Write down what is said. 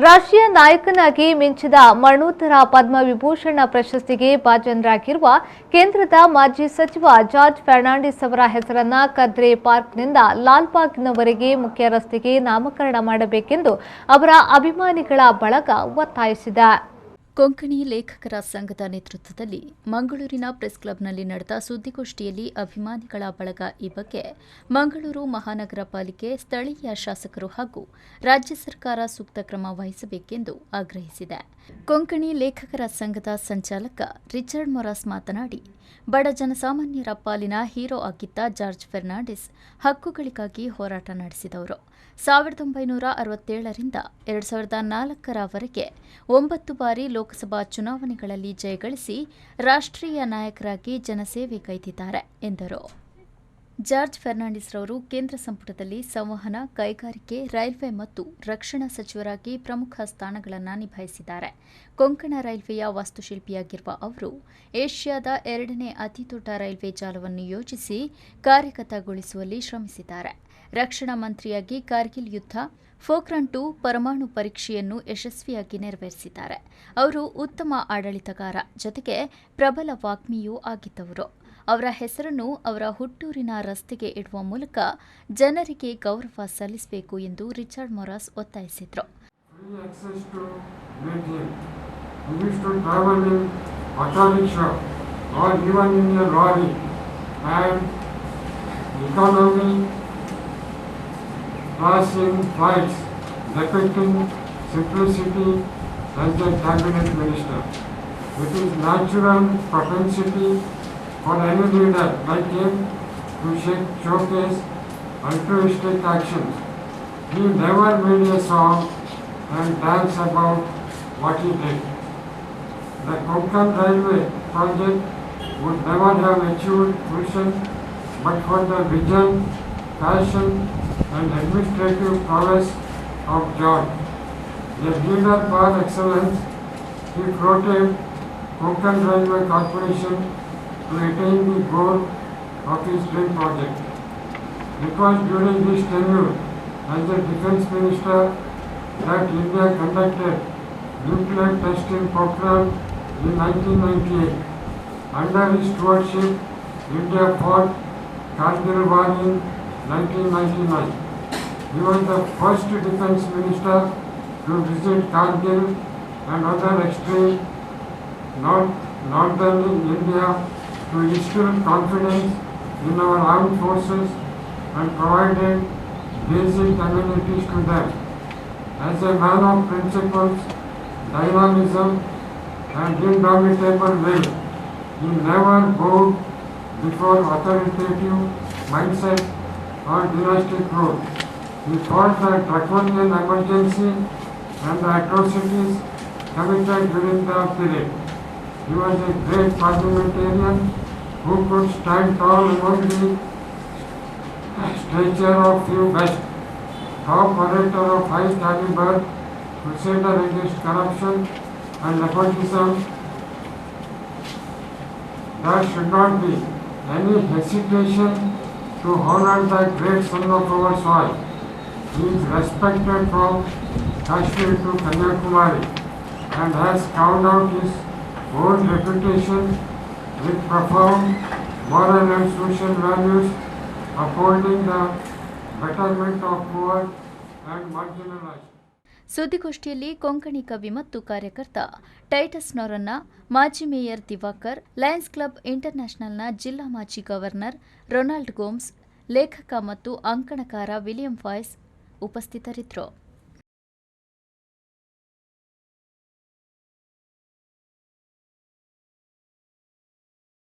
ರಾಷ್ಟ್ರೀಯ ನಾಯಕನಾಗಿ ಮಿಂಚಿದ ಮರಣೋತ್ತರ ಪದ್ಮವಿಭೂಷಣ ಪ್ರಶಸ್ತಿಗೆ ಭಾಜನರಾಗಿರುವ ಕೇಂದ್ರದ ಮಾಜಿ ಸಚಿವ ಜಾರ್ಜ್ ಫರ್ನಾಂಡಿಸ್ ಅವರ ಹೆಸರನ್ನು ಕದ್ರಿ ಪಾರ್ಕ್ನಿಂದ ಲಾಲ್ಬಾಗ್ನವರೆಗೆ ಮುಖ್ಯ ರಸ್ತೆಗೆ ನಾಮಕರಣ ಮಾಡಬೇಕೆಂದು ಅವರ ಅಭಿಮಾನಿಗಳ ಬಳಗ ಒತ್ತಾಯಿಸಿದೆ. ಕೊಂಕಣಿ ಲೇಖಕರ ಸಂಘದ ನೇತೃತ್ವದಲ್ಲಿ ಮಂಗಳೂರಿನ ಪ್ರೆಸ್ ಕ್ಲಬ್ನಲ್ಲಿ ನಡೆದ ಸುದ್ದಿಗೋಷ್ಠಿಯಲ್ಲಿ ಅಭಿಮಾನಿಗಳ ಬಳಗ ಈ ಬಗ್ಗೆ ಮಂಗಳೂರು ಮಹಾನಗರ ಪಾಲಿಕೆ, ಸ್ಥಳೀಯ ಶಾಸಕರು ಹಾಗೂ ರಾಜ್ಯ ಸರ್ಕಾರ ಸೂಕ್ತ ಕ್ರಮ ವಹಿಸಬೇಕೆಂದು ಆಗ್ರಹಿಸಿದೆ. ಕೊಂಕಣಿ ಲೇಖಕರ ಸಂಘದ ಸಂಚಾಲಕ ರಿಚರ್ಡ್ ಮೊರಾಸ್ ಮಾತನಾಡಿ, ಬಡ ಜನಸಾಮಾನ್ಯರ ಪಾಲಿನ ಹೀರೋ ಆಗಿದ್ದ ಜಾರ್ಜ್ ಫರ್ನಾಂಡಿಸ್ ಹಕ್ಕುಗಳಿಗಾಗಿ ಹೋರಾಟ ನಡೆಸಿದವರು. 1967ರಿಂದ 2004ರವರೆಗೆ 9 ಬಾರಿ ಲೋಕಸಭಾ ಚುನಾವಣೆಗಳಲ್ಲಿ ಜಯಗಳಿಸಿ ರಾಷ್ಟ್ರೀಯ ನಾಯಕರಾಗಿ ಜನಸೇವೆ ಕೈದಿದ್ದಾರೆ ಎಂದರು. ಜಾರ್ಜ್ ಫರ್ನಾಂಡಿಸ್ ರವರು ಕೇಂದ್ರ ಸಂಪುಟದಲ್ಲಿ ಸಂವಹನ, ಕೈಗಾರಿಕೆ, ರೈಲ್ವೆ ಮತ್ತು ರಕ್ಷಣಾ ಸಚಿವರಾಗಿ ಪ್ರಮುಖ ಸ್ಥಾನಗಳನ್ನು ನಿಭಾಯಿಸಿದ್ದಾರೆ. ಕೊಂಕಣ ರೈಲ್ವೆಯ ವಾಸ್ತುಶಿಲ್ಪಿಯಾಗಿರುವ ಅವರು ಏಷ್ಯಾದ 2ನೇ ಅತಿದೊಡ್ಡ ರೈಲ್ವೆ ಜಾಲವನ್ನು ಯೋಜಿಸಿ ಕಾರ್ಯಗತಗೊಳಿಸುವಲ್ಲಿ ಶ್ರಮಿಸಿದ್ದಾರೆ. ರಕ್ಷಣಾ ಮಂತ್ರಿಯಾಗಿ ಕಾರ್ಗಿಲ್ ಯುದ್ಧ, ಪೋಖ್ರಾನ್ 2 ಪರಮಾಣು ಪರೀಕ್ಷೆಯನ್ನು ಯಶಸ್ವಿಯಾಗಿ ನೆರವೇರಿಸಿದ್ದಾರೆ. ಅವರು ಉತ್ತಮ ಆಡಳಿತಗಾರ, ಜೊತೆಗೆ ಪ್ರಬಲ ವಾಗ್ಮಿಯೂ ಆಗಿದ್ದವರು. ಅವರ ಹೆಸರನ್ನು ಅವರ ಹುಟ್ಟೂರಿನ ರಸ್ತೆಗೆ ಇಡುವ ಮೂಲಕ ಜನರಿಗೆ ಗೌರವ ಸಲ್ಲಿಸಬೇಕು ಎಂದು ರಿಚರ್ಡ್ ಮೊರಾಸ್ ಒತ್ತಾಯಿಸಿದರು. Passing flights depicting simplicity as a cabinet minister. It is natural propensity for any leader like him to showcase altruistic actions. He never made a song and dance about what he did. The Konkan Railway project would never have achieved fruition but for the vision, passion and administrative prowess of George. A leader par excellence, he floated Konkan Railway Corporation to attain the goal of his dream project. It was during this tenure as the Defence Minister that India conducted nuclear test in Pokhran in 1998. Under his stewardship, India fought Kargil War in 1999. He was the first defence minister to visit Kargil and other extreme northern India to instill confidence in our armed forces and provided basic amenities to them. As a man of principles, dynamism and indomitable will, he never bowed before authoritative mindset or dynastic rule. He fought the draconian emergency and the atrocities committed during the period. He was a great parliamentarian who could stand tall among the stature of few best, top orator of high caliber, crusader against corruption and nepotism. There should not be any hesitation to honor the great son of our soil. He is respected from Kashmir to Kanyakumari and has carved out his own reputation with profound moral and social values, upholding the betterment of poor and marginalized. ಸುದ್ದಿಗೋಷ್ಠಿಯಲ್ಲಿ ಕೊಂಕಣಿ ಕವಿ ಮತ್ತು ಕಾರ್ಯಕರ್ತ Titus ನೊರನ್ನ, ಮಾಜಿ mayor Diwakar, Lions club ಇಂಟರ್ನ್ಯಾಷನಲ್ನ ಜಿಲ್ಲಾ ಮಾಜಿ governor Ronald Gomes, ಲೇಖಕ ಮತ್ತು ಅಂಕಣಕಾರ William voice ಉಪಸ್ಥಿತರಿದ್ದರು.